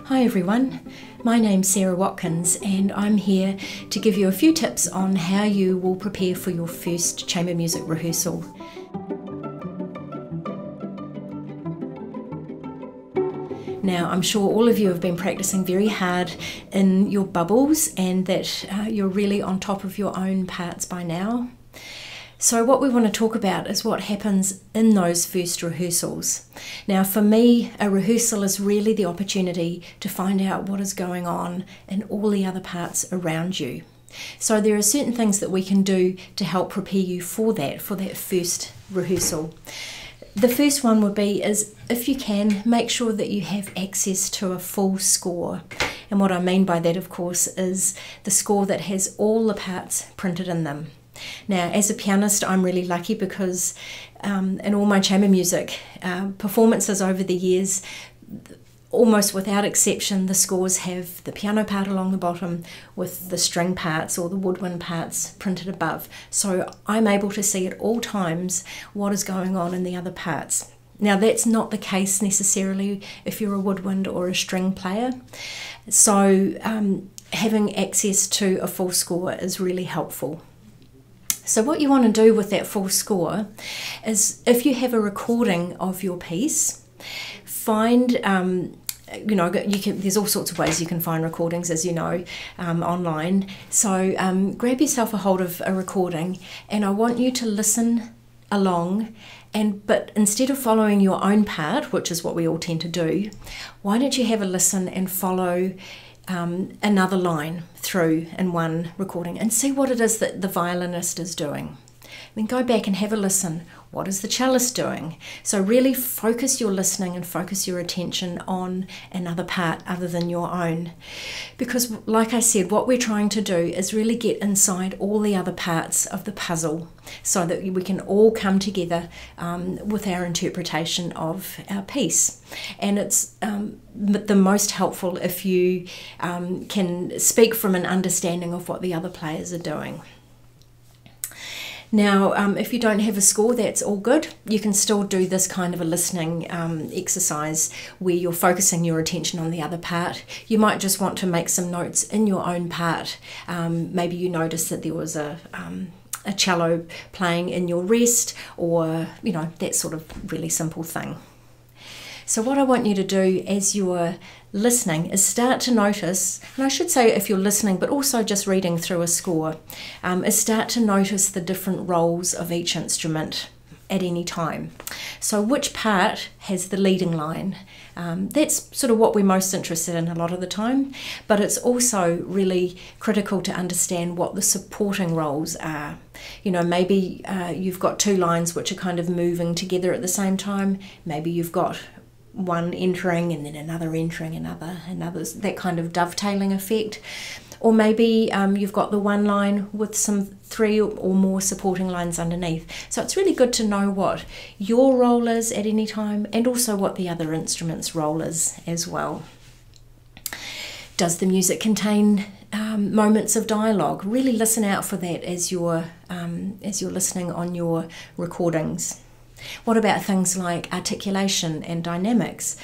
Hi everyone, my name's Sarah Watkins and I'm here to give you a few tips on how you will prepare for your first chamber music rehearsal. Now, I'm sure all of you have been practicing very hard in your bubbles and that you're really on top of your own parts by now. So what we want to talk about is what happens in those first rehearsals. Now for me, a rehearsal is really the opportunity to find out what is going on in all the other parts around you. So there are certain things that we can do to help prepare you for that first rehearsal. The first one would be is, if you can, make sure that you have access to a full score. And what I mean by that, of course, is the score that has all the parts printed in them. Now, as a pianist, I'm really lucky because in all my chamber music performances over the years, almost without exception, the scores have the piano part along the bottom with the string parts or the woodwind parts printed above. So I'm able to see at all times what is going on in the other parts. Now, that's not the case necessarily if you're a woodwind or a string player. So having access to a full score is really helpful. So what you want to do with that full score is, if you have a recording of your piece, find, there's all sorts of ways you can find recordings, as you know, online. So grab yourself a hold of a recording, and I want you to listen along, but instead of following your own part, which is what we all tend to do, why don't you have a listen and follow another line through in one recording and see what it is that the violinist is doing. Then go back and have a listen. What is the cellist doing? So really focus your listening and focus your attention on another part other than your own. Because like I said, what we're trying to do is really get inside all the other parts of the puzzle so that we can all come together with our interpretation of our piece. And it's the most helpful if you can speak from an understanding of what the other players are doing. Now, if you don't have a score, that's all good. You can still do this kind of a listening exercise where you're focusing your attention on the other part. You might just want to make some notes in your own part. Maybe you noticed that there was a cello playing in your rest, or, that sort of really simple thing. So what I want you to do as you're listening is start to notice, and I should say if you're listening but also just reading through a score, is start to notice the different roles of each instrument at any time. So which part has the leading line? That's sort of what we're most interested in a lot of the time, but it's also really critical to understand what the supporting roles are. Maybe you've got two lines which are kind of moving together at the same time. Maybe you've got one entering and then another entering, another, that kind of dovetailing effect. Or maybe you've got the one line with some three or more supporting lines underneath. So it's really good to know what your role is at any time, and also what the other instrument's role is as well. Does the music contain moments of dialogue? Really listen out for that as you're listening on your recordings. What about things like articulation and dynamics?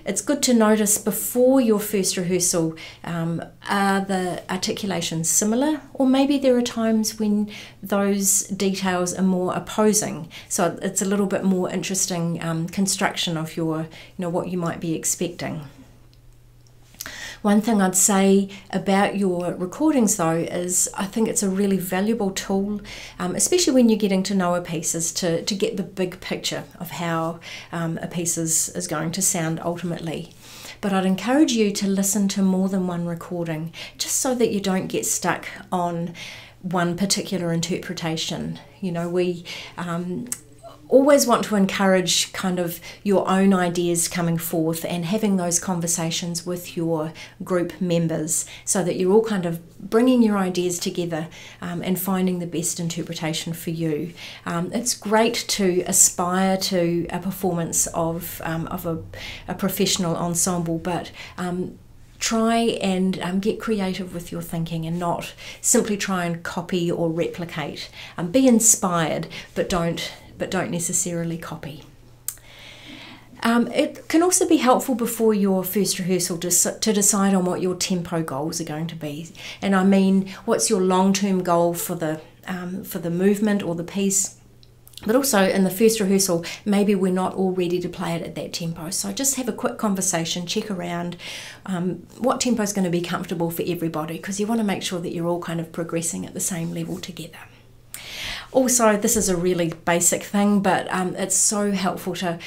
It's good to notice before your first rehearsal, are the articulations similar? Or maybe there are times when those details are more opposing. So it's a little bit more interesting construction of your, what you might be expecting. One thing I'd say about your recordings though is I think it's a really valuable tool, especially when you're getting to know a piece, is to get the big picture of how a piece is going to sound ultimately. But I'd encourage you to listen to more than one recording, just so that you don't get stuck on one particular interpretation. We always want to encourage kind of your own ideas coming forth and having those conversations with your group members so that you're all kind of bringing your ideas together and finding the best interpretation for you. It's great to aspire to a performance of a professional ensemble, but try and get creative with your thinking and not simply try and copy or replicate. Be inspired, but don't necessarily copy. It can also be helpful before your first rehearsal to decide on what your tempo goals are going to be. And I mean, what's your long-term goal for the movement or the piece? But also in the first rehearsal, maybe we're not all ready to play it at that tempo. So just have a quick conversation, check around what tempo is going to be comfortable for everybody, because you want to make sure that you're all kind of progressing at the same level together. Also, this is a really basic thing, but it's so helpful to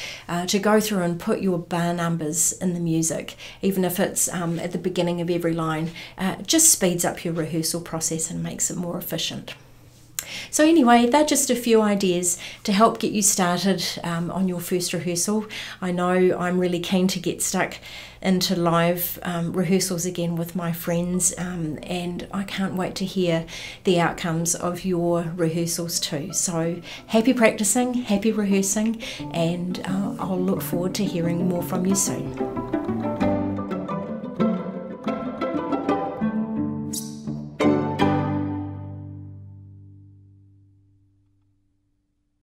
go through and put your bar numbers in the music, even if it's at the beginning of every line. It just speeds up your rehearsal process and makes it more efficient. So anyway, they're just a few ideas to help get you started on your first rehearsal. I know I'm really keen to get stuck into live rehearsals again with my friends, and I can't wait to hear the outcomes of your rehearsals too. So happy practicing, happy rehearsing, and I'll look forward to hearing more from you soon.